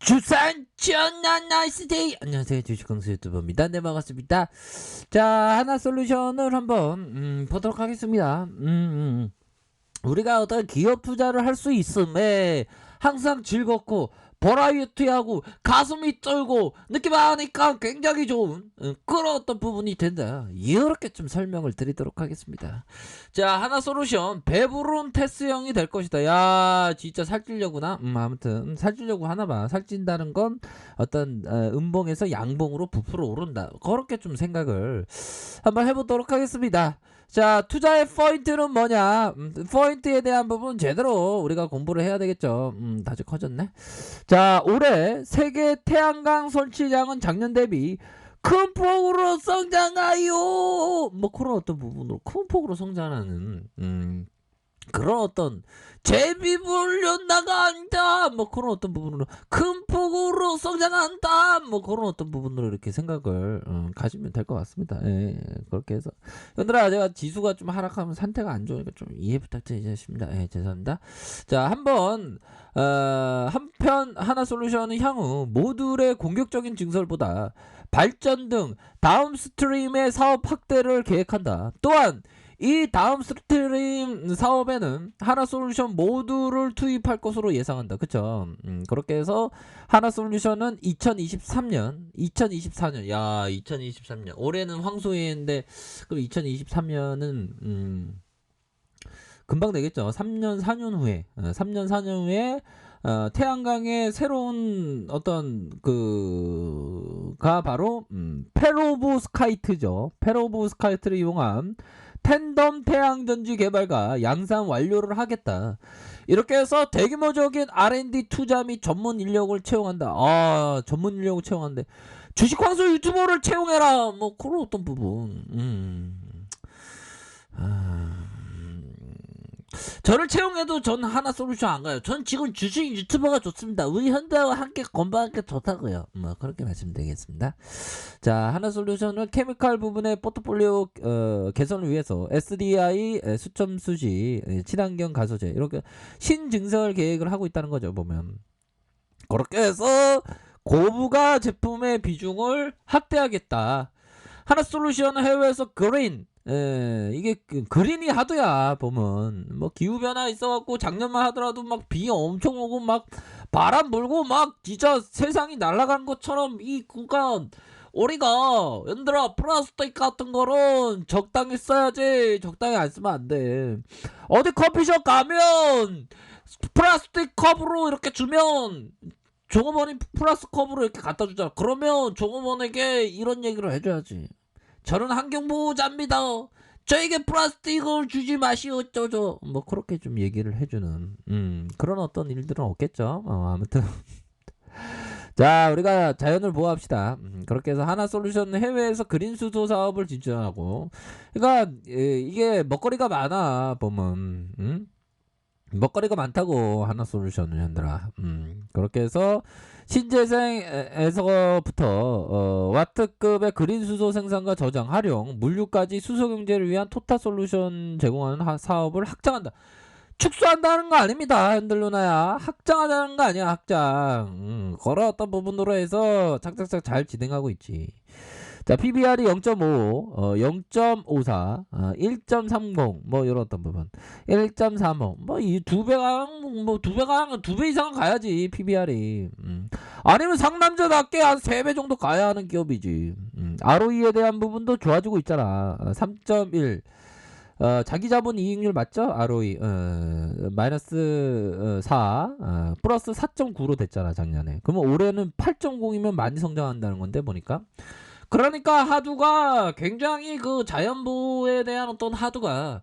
주산 전난 나이스데이. 안녕하세요, 주식공수 유튜버입니다. 네, 반갑습니다. 자, 하나솔루션을 한번 보도록 하겠습니다. 우리가 어떤 기업 투자를 할 수 있음에 항상 즐겁고 버라이어티하고 가슴이 떨고 느낌 하니까 굉장히 좋은 그런 어떤 부분이 된다, 이렇게 좀 설명을 드리도록 하겠습니다. 자, 하나솔루션 배부른 테스형이 될 것이다. 야, 진짜 살찌려구나. 아무튼 살찌려고 하나봐. 살찐다는 건 어떤 음봉에서 양봉으로 부풀어 오른다, 그렇게 좀 생각을 한번 해보도록 하겠습니다. 자, 투자의 포인트는 뭐냐? 포인트에 대한 부분 제대로 우리가 공부를 해야 되겠죠. 다시 커졌네. 자, 올해 세계 태양광 설치량은 작년 대비 큰 폭으로 성장하요. 뭐 그런 어떤 부분으로 큰 폭으로 성장하는 그런 어떤 제비불려 나간다, 뭐 그런 어떤 부분으로 큰 폭으로 성장한다, 뭐 그런 어떤 부분으로 이렇게 생각을 가시면 될 것 같습니다. 예, 그렇게 해서 얘들아, 제가 지수가 좀 하락하면 상태가 안 좋으니까 좀 이해 부탁드리겠습니다. 예, 죄송합니다. 자, 한번 한편 하나솔루션은 향후 모듈의 공격적인 증설보다 발전 등 다음 스트림의 사업 확대를 계획한다. 또한 이 다음 스트림 사업에는 하나솔루션 모듈을 투입할 것으로 예상한다. 그쵸? 그렇게 해서 하나솔루션은 2024년, 야, 2023년 올해는 황소해인데 그럼 2023년은 금방 되겠죠. 3년 4년 후에 3년 4년 후에 태양광의 새로운 어떤 그가 바로 페로브스카이트죠. 페로브스카이트를 이용한 팬덤 태양전지 개발과 양산 완료를 하겠다. 이렇게 해서 대규모적인 R&D 투자 및 전문 인력을 채용한다. 아, 전문 인력을 채용한대. 주식 광수 유튜버를 채용해라. 뭐 그런 어떤 부분. 저를 채용해도 전 하나솔루션 안 가요. 전 지금 주식 유튜버가 좋습니다. 우리 현대와 함께 건강한 게 좋다고요. 뭐 그렇게 말씀드리겠습니다. 자, 하나솔루션은 케미칼 부분의 포트폴리오 개선을 위해서 SDI 수점 수지, 친환경 가소제 이렇게 신증설 계획을 하고 있다는 거죠. 보면 그렇게 해서 고부가 제품의 비중을 확대하겠다. 하나솔루션은 해외에서 그린, 이게 그린이 하드야. 보면 뭐 기후변화 있어갖고 작년만 하더라도 막 비 엄청 오고 막 바람 불고 막 진짜 세상이 날아가는 것처럼 이 구간 우리가 얘들아 플라스틱 같은 거는 적당히 써야지, 적당히 안 쓰면 안 돼. 어디 커피숍 가면 플라스틱 컵으로 이렇게 주면 종업원이 플라스틱 컵으로 이렇게 갖다 주잖아. 그러면 종업원에게 이런 얘기를 해줘야지. 저는 환경보호자입니다. 저에게 플라스틱을 주지 마시오. 어쩌죠. 뭐 그렇게 좀 얘기를 해주는 그런 어떤 일들은 없겠죠. 아무튼 자, 우리가 자연을 보호합시다. 그렇게 해서 하나솔루션 해외에서 그린 수소 사업을 진출하고, 그러니까 이게 먹거리가 많아. 보면 먹거리가 많다고 하나솔루션은 현들아. 그렇게 해서 신재생에서부터 와트급의 그린 수소 생산과 저장, 활용, 물류까지 수소 경제를 위한 토탈 솔루션 제공하는 사업을 확장한다. 축소한다는 거 아닙니다, 현들 누나야. 확장하자는 거 아니야, 확장. 그런 어떤 부분으로 해서 착착착 잘 진행하고 있지. 자, PBR이 0.5, 0.54, 1.30, 뭐, 이런 어떤 부분. 1.35, 뭐, 이 두 배가, 뭐, 두 배 이상은 가야지, PBR이. 아니면 상남자답게 한 3배 정도 가야 하는 기업이지. ROE에 대한 부분도 좋아지고 있잖아. 3.1. 자기 자본 이익률 맞죠? ROE 마이너스 4 플러스 4.9로 됐잖아 작년에. 그러면 올해는 8.0이면 많이 성장한다는 건데 보니까. 그러니까 하두가 굉장히 그 자연보호에 대한 어떤 하두가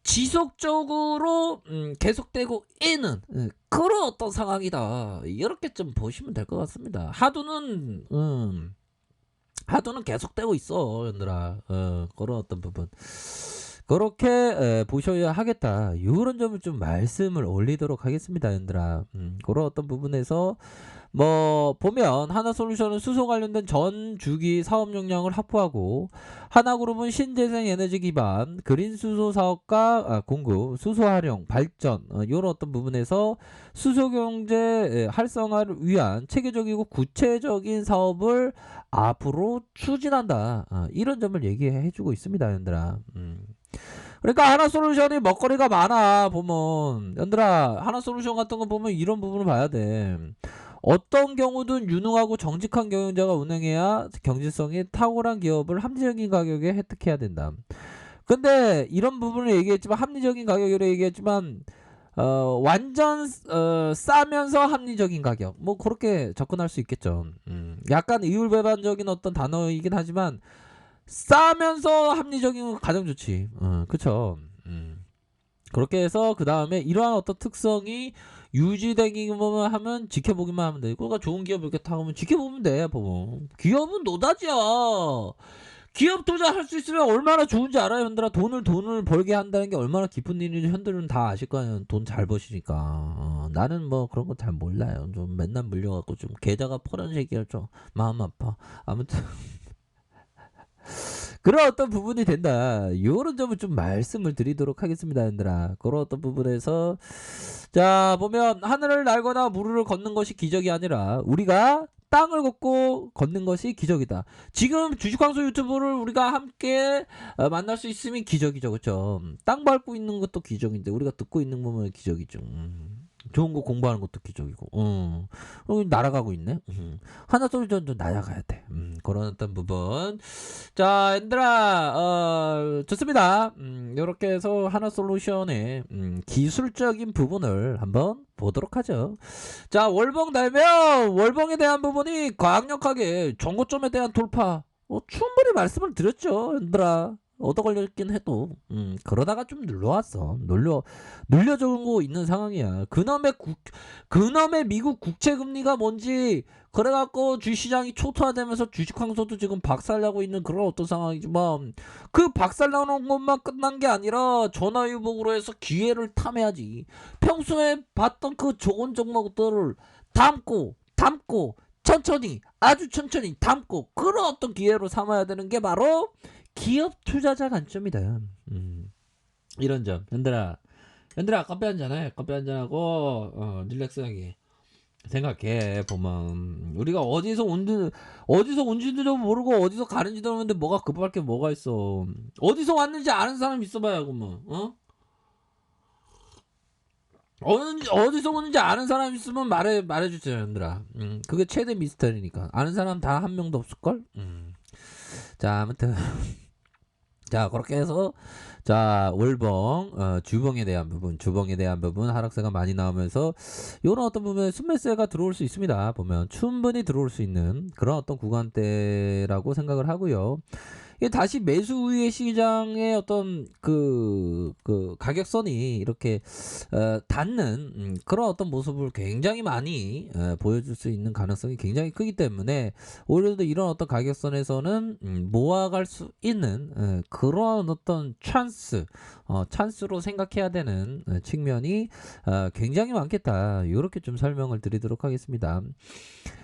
지속적으로 계속되고 있는 그런 어떤 상황이다, 이렇게 좀 보시면 될 것 같습니다. 하두는 계속되고 있어, 얘들아. 그런 어떤 부분 그렇게 보셔야 하겠다, 이런 점을 좀 말씀을 올리도록 하겠습니다, 얘들아. 그런 어떤 부분에서 뭐 보면 하나솔루션은 수소 관련된 전 주기 사업 역량을 확보하고 하나그룹은 신재생 에너지 기반 그린 수소 사업과 공급, 수소 활용, 발전 이런 어떤 부분에서 수소 경제 활성화를 위한 체계적이고 구체적인 사업을 앞으로 추진한다. 이런 점을 얘기해주고 있습니다, 연들아. 그러니까 하나솔루션이 먹거리가 많아 보면 연들아 하나솔루션 같은 거 보면 이런 부분을 봐야 돼. 어떤 경우든 유능하고 정직한 경영자가 운영해야 경제성이 탁월한 기업을 합리적인 가격에 획득해야 된다. 근데 이런 부분을 얘기했지만 합리적인 가격으로 얘기했지만 완전 싸면서 합리적인 가격 뭐 그렇게 접근할 수 있겠죠. 약간 이율배반적인 어떤 단어이긴 하지만 싸면서 합리적인 건 가장 좋지. 그쵸. 그렇게 해서 그 다음에 이러한 어떤 특성이 유지되기만 하면 지켜보기만 하면 돼. 그러니까 좋은 기업 이렇게 타면 지켜보면 돼. 보면 기업은 노다지야. 기업 투자할 수 있으면 얼마나 좋은지 알아요, 현들아. 돈을 벌게 한다는 게 얼마나 기쁜 일인지 현들은 다 아실 거 아니에요. 돈 잘 버시니까. 나는 뭐 그런 거 잘 몰라요. 좀 맨날 물려갖고 좀 계좌가 파란색이라 좀 마음 아파. 아무튼 그런 어떤 부분이 된다. 요런 점을 좀 말씀을 드리도록 하겠습니다, 얘들아. 그런 어떤 부분에서 자 보면 하늘을 날거나 물을 걷는 것이 기적이 아니라 우리가 땅을 걷고 걷는 것이 기적이다. 지금 주식광수 유튜브를 우리가 함께 만날 수 있으면 기적이죠, 그렇죠? 땅 밟고 있는 것도 기적인데 우리가 듣고 있는 부분은 기적이죠. 좋은 거 공부하는 것도 기적이고, 날아가고 있네. 하나솔루션도 날아가야 돼. 그런 어떤 부분. 자, 얘들아, 좋습니다. 이렇게 해서 하나솔루션의 기술적인 부분을 한번 보도록 하죠. 자, 월봉 달면 월봉에 대한 부분이 강력하게 정고점에 대한 돌파. 충분히 말씀을 드렸죠, 얘들아. 얻어 걸렸긴 해도 그러다가 좀 눌러왔어. 눌려주고 있는 상황이야. 그놈의 미국 국채금리가 뭔지 그래갖고 주식시장이 초토화되면서 주식황소도 지금 박살나고 있는 그런 어떤 상황이지만 그 박살나는 것만 끝난 게 아니라 전화위복으로 해서 기회를 탐해야지. 평소에 봤던 그 좋은 종목들을 담고 천천히 아주 천천히 담고 그런 어떤 기회로 삼아야 되는 게 바로 기업 투자자 관점이다. 이런 점. 현들아 커피 한잔해. 커피 한잔하고 릴렉스하게 생각해 보면 우리가 어디서 온지도 모르고 어디서 가는지도 모르는데 뭐가 급할 게 뭐가 있어. 어디서 왔는지 아는 사람 있어봐야 그러면 어디서 오는지 아는 사람 있으면 말해주세요, 현들아. 그게 최대 미스터리니까. 아는 사람 다 한 명도 없을걸? 자, 아무튼. 자, 그렇게 해서, 자, 월봉, 주봉에 대한 부분, 하락세가 많이 나오면서, 요런 어떤 부분에 순매수가 들어올 수 있습니다. 보면, 충분히 들어올 수 있는 그런 어떤 구간대라고 생각을 하고요. 이게 다시 매수 후의 시장의 어떤 그 가격선이 이렇게 닿는 그런 어떤 모습을 굉장히 많이 보여줄 수 있는 가능성이 굉장히 크기 때문에 오히려 이런 어떤 가격선에서는 모아갈 수 있는 그런 어떤 찬스로 생각해야 되는 측면이 굉장히 많겠다. 이렇게 좀 설명을 드리도록 하겠습니다.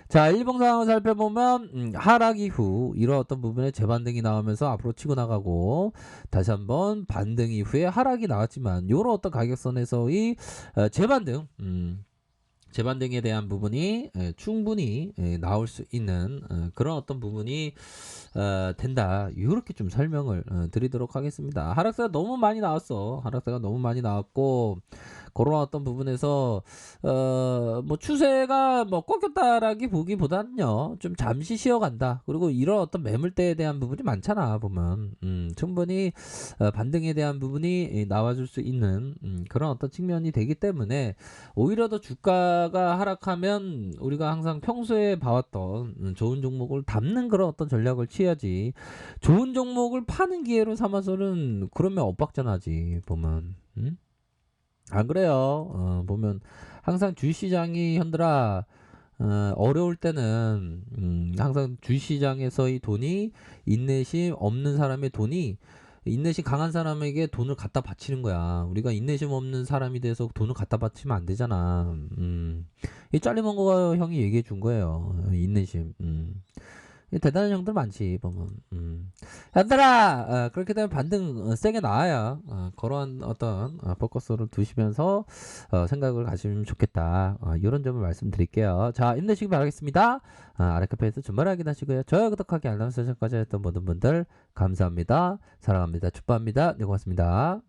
자, 일봉 상황을 살펴보면 하락 이후 이런 어떤 부분에 재반등이 나오면서 앞으로 치고 나가고 다시 한번 반등 이후에 하락이 나왔지만 이런 어떤 가격선에서의 재반등에 대한 부분이 충분히 나올 수 있는 그런 어떤 부분이 된다. 이렇게 좀 설명을 드리도록 하겠습니다. 하락세가 너무 많이 나왔어. 하락세가 너무 많이 나왔고 그런 어떤 부분에서 뭐 추세가 뭐 꺾였다라기 보기보다는요 좀 잠시 쉬어간다. 그리고 이런 어떤 매물대에 대한 부분이 많잖아 보면 충분히 반등에 대한 부분이 나와줄 수 있는 그런 어떤 측면이 되기 때문에 오히려 더 주가가 하락하면 우리가 항상 평소에 봐왔던 좋은 종목을 담는 그런 어떤 전략을 취해야지. 좋은 종목을 파는 기회로 삼아서는 그러면 엇박자나지 보면. 안 그래요. 보면 항상 주시장이 현들아 어려울 때는 항상 주시장에서의 돈이 인내심 없는 사람의 돈이 인내심 강한 사람에게 돈을 갖다 바치는 거야. 우리가 인내심 없는 사람이 돼서 돈을 갖다 바치면 안 되잖아. 이 잘리먼 거 형이 얘기해 준 거예요. 인내심. 대단한 형들 많지 보면. 얘들아, 그렇게 되면 반등 세게 나와야 그러한 어떤 포커스를 두시면서 생각을 가시면 좋겠다. 이런 점을 말씀드릴게요. 자, 힘내시기 바라겠습니다. 아래카페에서 주말 확인하시고요. 좋아요, 구독하기, 알람 설정까지 했던 모든 분들 감사합니다. 사랑합니다. 축복합니다. 네, 고맙습니다.